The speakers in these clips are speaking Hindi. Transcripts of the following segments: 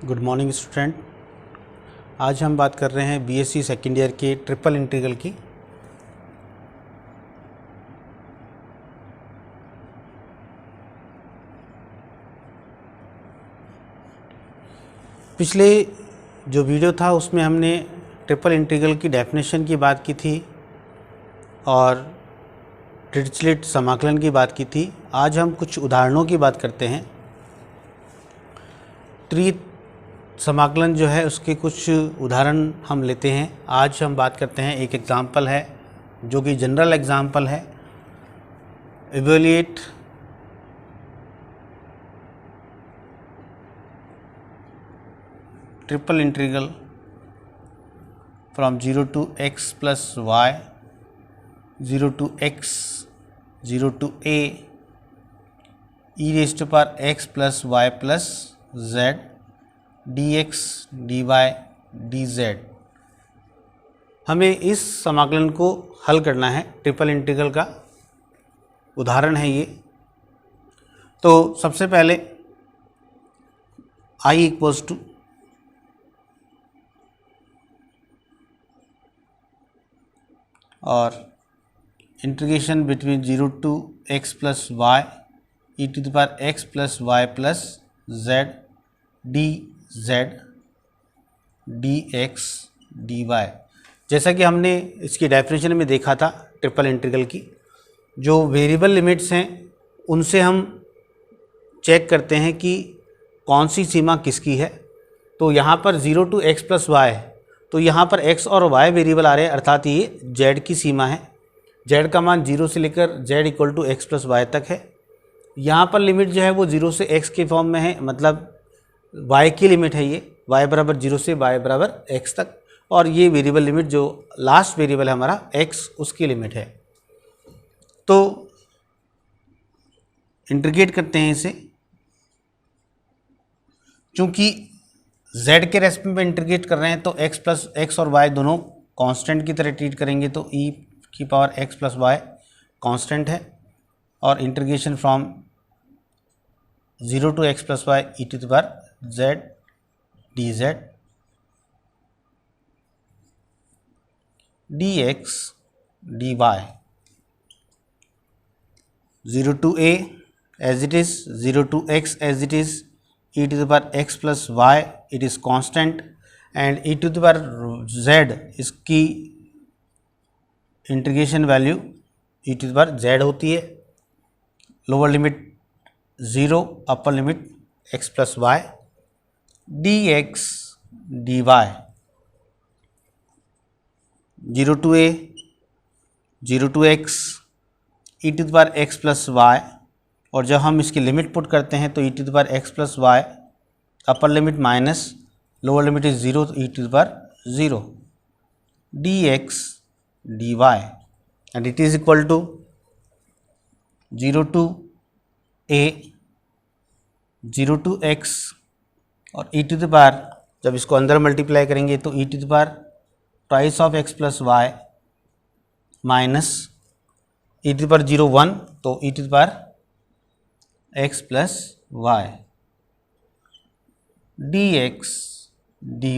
Good morning student. आज हम बात कर रहे हैं बीएससी सेकेंड ईयर के ट्रिपल इंटीग्रल की। पिछले जो वीडियो था उसमें हमने ट्रिपल इंटीग्रल की डेफिनेशन की बात की थी और डिरिचलेट समाकलन की बात की थी। आज हम कुछ उदाहरणों की बात करते हैं। समाकलन जो है उसके कुछ उदाहरण हम लेते हैं। आज हम बात करते हैं, एक एग्जाम्पल है जो कि जनरल एग्जाम्पल है। Evaluate triple integral from 0 to x plus y, 0 to x, 0 to a, e raised to power x plus y plus z, dx dy dz। हमें इस समाकलन को हल करना है। ट्रिपल इंटीग्रल का उदाहरण है ये। तो सबसे पहले I इक्वल्स टू और integration between 0 to x plus y e to the power x plus y plus z dz dx dy। जैसा कि हमने इसकी डेफिनेशन में देखा था ट्रिपल इंटीग्रल की, जो वेरिएबल लिमिट्स हैं उनसे हम चेक करते हैं कि कौन सी सीमा किसकी है। तो यहाँ पर 0 to x plus y है, तो यहाँ पर x और y वेरिएबल आ रहे हैं, अर्थात ये z की सीमा है। z का मान 0 से लेकर z equal to x plus y तक है। यहाँ पर लिमिट जो है वो 0 से x के फॉर्म में है, मतलब y की लिमिट है ये, y बराबर 0 से y बराबर x तक। और ये वेरिएबल लिमिट जो लास्ट वेरिएबल है हमारा x, उसकी लिमिट है। तो इंटीग्रेट करते हैं इसे। चूँकि z के रेस्पेक्ट में इंटीग्रेट कर रहे हैं तो x और y दोनों कांस्टेंट की तरह ट्रीट करेंगे, तो e की power x plus y constant है। और integration from 0 to x plus y e to the power z dz dx dy। 0 to a as it is, 0 to x as it is, e to the power x plus y it is constant, and e to the power z इसकी integration value e to the power z होती है। Lower limit 0, upper limit x plus y dx dy। 0 to a, 0 to x, e to the power x plus y, और जब हम इसकी लिमिट पुट करते हैं तो e to the power x plus y, upper limit minus, lower limit is 0, तो e to the power 0 dx dy, and it is equal to 0 to a, 0 to x और e टू द पावर, जब इसको अंदर मल्टीप्लाई करेंगे तो e to the power twice of x plus y minus e to the power 0 1, तो e to the power x plus y dx dy।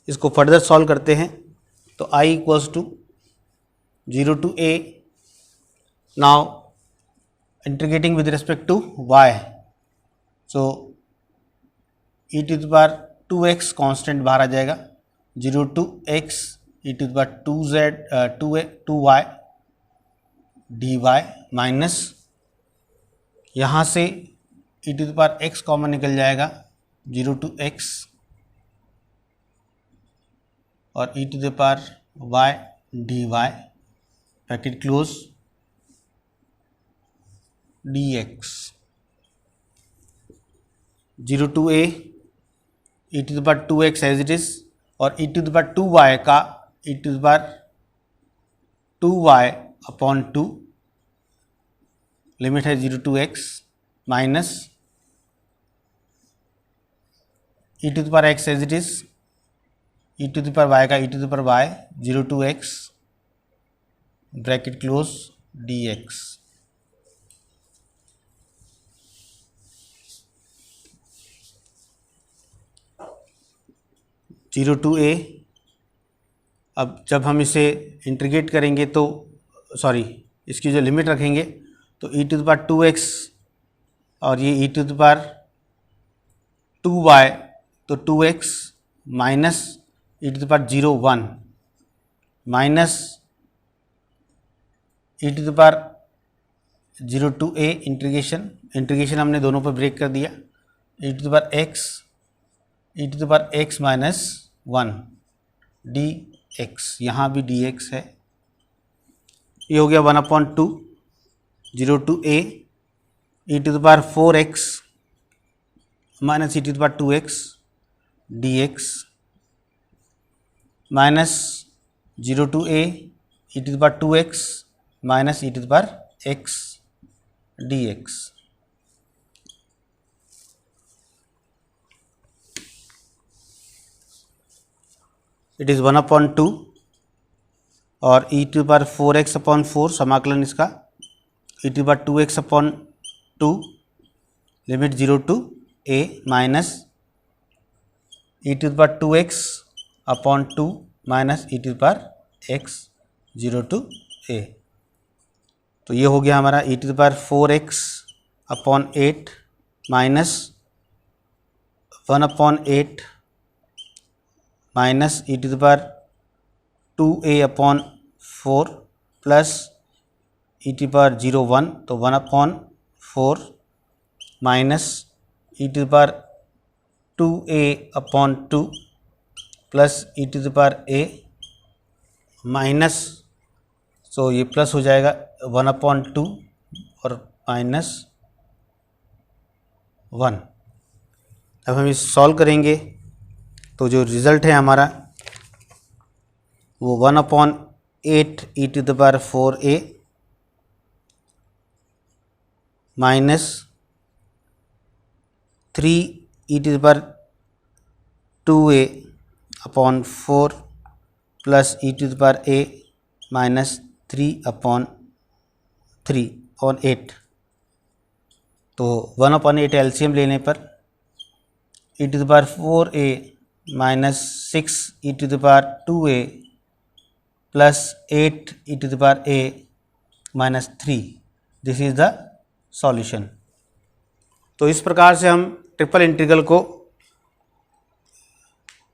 इसको फर्दर सॉल्व करते हैं तो I equals to 0 to a, now integrating with respect to y, so e to the power 2x constant बाहर आ जाएगा, 0 to x e to the power 2y dy minus, यहाँ से e to the power x common निकल जाएगा, 0 to x और e to the power y dy, bracket close, dx 0 to a, e to the power 2x as it is, और e to the power 2y का e to the power 2y upon 2, limit है 0 to x, minus e to the power x as it is, e to the power y का e to the power y 0 to x, bracket close, dx। Zero to a, अब जब हम इसे इंटीग्रेट करेंगे तो सॉरी इसकी जो लिमिट रखेंगे तो e to the power 2x और ये e to the power 2y, तो 2x minus e to the power 0 1 minus e to the power 0 to a integration हमने दोनों पर ब्रेक कर दिया, e to the power x minus 1 dx, यहाँ भी dx है। ये हो गया 1/2 0 to a e to the power 4x minus e to the power 2x dx minus 0 to a e to the power 2x minus e to the power x dx। It is 1/2 और e to the power 4x/4 समाकलन इसका e to the power 2x/2 limit 0 to a minus e to the power 2x/2 minus e to the power x 0 to a। तो ये हो गया हमारा e to the power 4x/8 minus 1/8 minus e to the power 2a/4 plus e to the power 0 1, तो 1/4 minus e to the power 2a/2 plus e to the power a minus, तो ये प्लस हो जाएगा 1/2 और माइनस 1। अब हम इस सॉल्व करेंगे तो जो रिज़ल्ट है हमारा वो 1/8 e to the power 4a minus 3 e to the power 2a/4 plus e to the power a minus 3/8। तो 1/8 एलसीएम लेने पर e to the power 4a minus 6 e to the power 2a plus 8 e to the power a minus 3, this is the solution. तो इस प्रकार से हम ट्रिपल इंटीग्रल को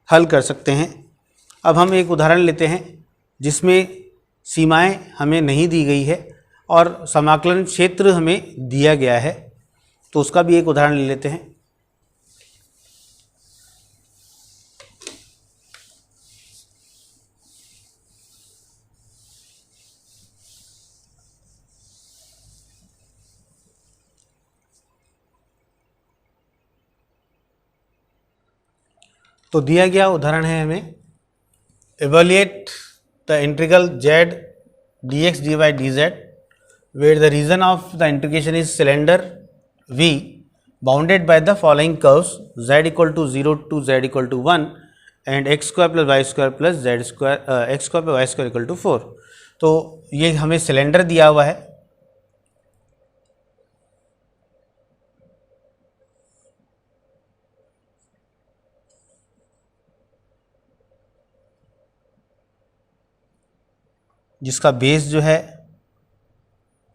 हल कर सकते हैं। अब हम एक उदाहरण लेते हैं जिसमें सीमाएं हमें नहीं दी गई है और समाकलन क्षेत्र हमें दिया गया है, तो उसका भी एक उदाहरण ले लेते हैं। तो दिया गया उदाहरण है हमें evaluate the integral z dx dy dz where the region of the integration is cylinder V bounded by the following curves z equal to 0 to z equal to 1 and x square plus y square plus z square x square plus y square equal to 4। तो ये हमें सिलेंडर दिया हुआ है, जिसका बेस जो है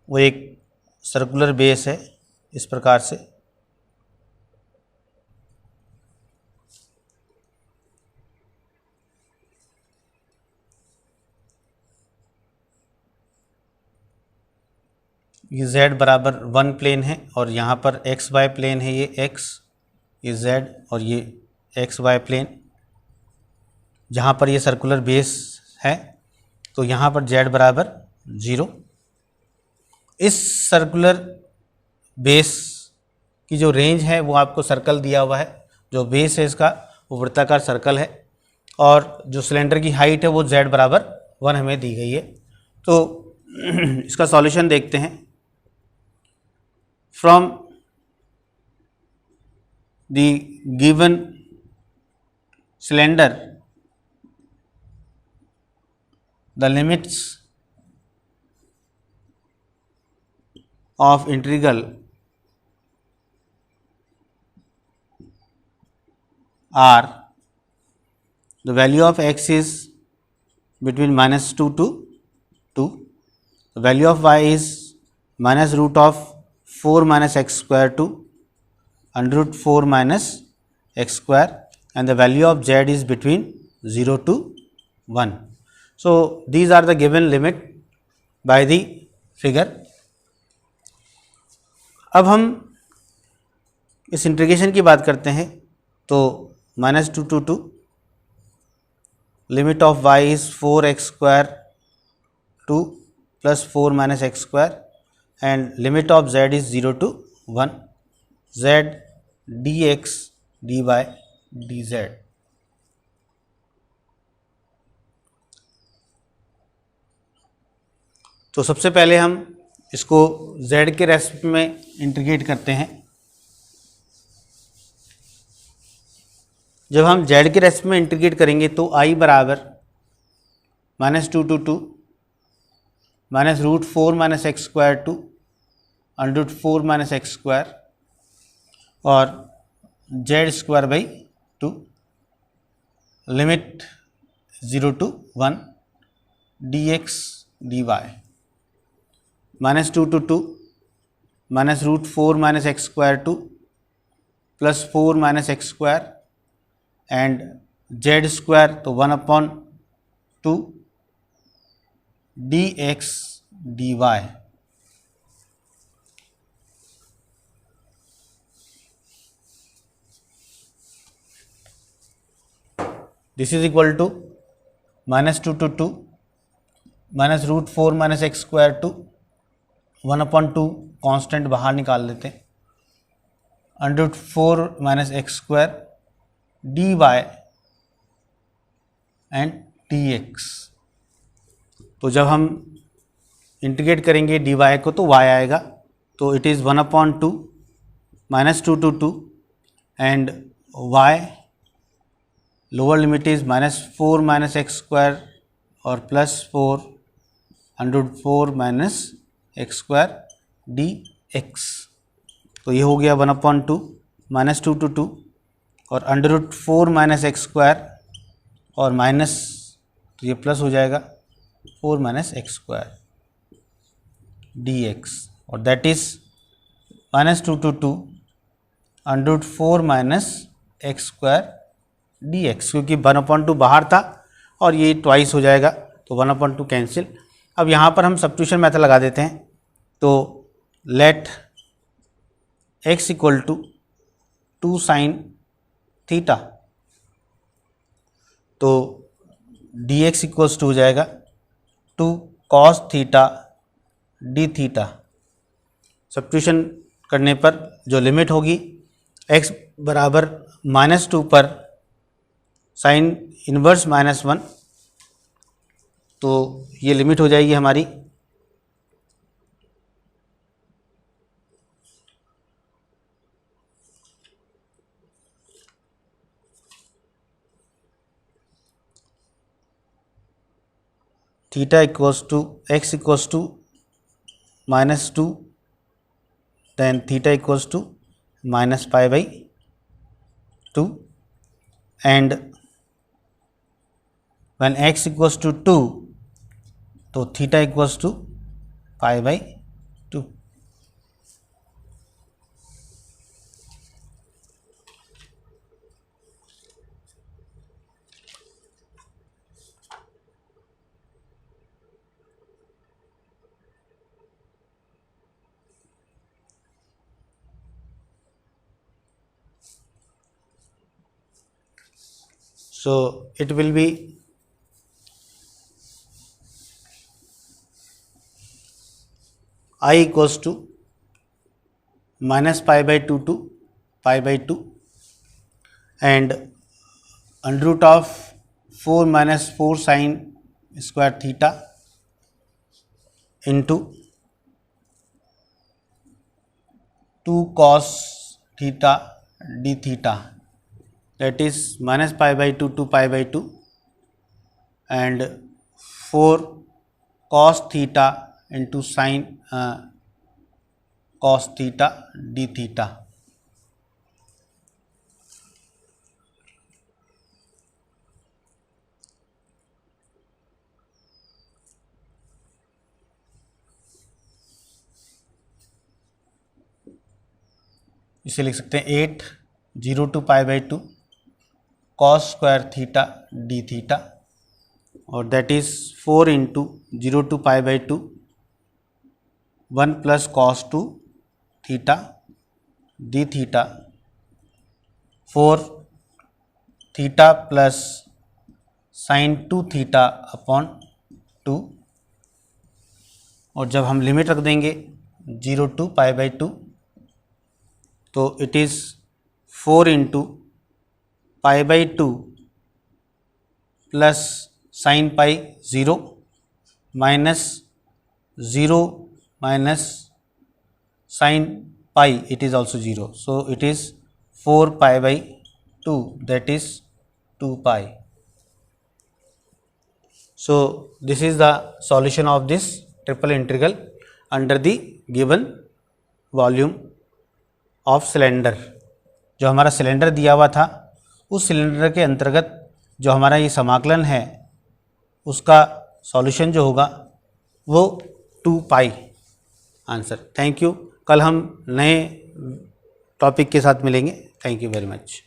वो एक सर्कुलर बेस है इस प्रकार से। ये z बराबर 1 प्लेन है और यहाँ पर एक्स वाई प्लेन है, ये x, ये z और ये एक्स वाई प्लेन। जहाँ पर ये सर्कुलर बेस है तो यहाँ पर z बराबर 0। इस सर्कुलर बेस की जो रेंज है वो आपको सर्कल दिया हुआ है, जो बेस है इसका वो वृत्ताकार सर्कल है और जो सिलेंडर की हाइट है वो z बराबर 1 हमें दी गई है। तो इसका सॉल्यूशन देखते हैं। From the given cylinder the limits of integral are, the value of x is between minus 2 to 2, the value of y is minus root of 4 minus x square to under root 4 minus x square, and the value of z is between 0 to 1. So these are the given limit by the figure. अब हम इस इंटीग्रेशन की बात करते हैं तो minus 2 to 2, limit of y is 4x square to plus 4 minus x square, and limit of z is 0 to 1, z dx dy dz. तो सबसे पहले हम इसको z के रेस्पेक्ट में इंटीग्रेट करते हैं. जब हम z के रेस्पेक्ट में इंटीग्रेट करेंगे तो i बराबर minus 2 to 2 minus root 4 minus x square to under root 4 minus x square और z square by 2, limit 0 to 1 dx dy, minus 2 to 2 minus root 4 minus x square to plus 4 minus x square and z square तो 1/2 dx dy. This is equal to minus 2 to 2 minus root 4 minus x square to 1/2 constant बाहर निकाल लेते हैं, under root 4 minus x square dy and dx. तो जब हम इंटीग्रेट करेंगे dy को तो y आएगा, तो it is 1/2 minus 2 to 2 and y lower limit is minus 4 minus x square और plus 4 under root 4 minus x square dx. तो ये हो गया 1/2 माइनस 2 to 2 और under root 4 minus x square और माइनस, तो ये प्लस हो जाएगा 4 माइनस एक्स स्क्वायर dx, और that is minus 2 to 2 under root 4 minus x square dx, क्योंकि 1/2 बाहर था और ये ट्वाइस हो जाएगा तो 1/2 कैंसिल. अब यहाँ पर हम सब्स्टिट्यूशन मेथड लगा देते हैं. तो let x equal to 2 sine theta, तो dx इक्वल्स टू हो जाएगा 2 cos theta d theta. Substitution करने पर जो लिमिट होगी x बराबर -2 पर साइन इन्वर्स -1, तो ये लिमिट हो जाएगी हमारी theta equals to x equals to -2, then theta equals to -π/2 and when x equals to 2 तो theta equals to π/2. So it will be I equals to -π/2 to π/2 and under root of 4 minus 4 sin square theta into 2 cos theta d theta, that is -π/2 to π/2 and 4 cos theta into sin cos theta d theta. इसे लिख सकते हैं 8 0 to π/2 cos square theta d theta, और that is 4 into 0 to π/2 1 plus cos 2 theta d theta, 4 theta plus sine 2 theta upon 2, और जब हम लिमिट रख देंगे 0 to π/2 तो it is 4 into π/2 plus sine pi 0 minus 0 minus sine pi, it is also 0, so it is 4 π/2 that is 2 pi. So this is the solution of this triple integral under the given volume of cylinder. जो हमारा सिलेंडर दिया हुआ था उस सिलेंडर के अंतर्गत जो हमारा ये समाकलन है उसका सॉल्यूशन जो होगा वो 2 पाई आंसर. Thank you. कल हम नए टॉपिक के साथ मिलेंगे. Thank you very much.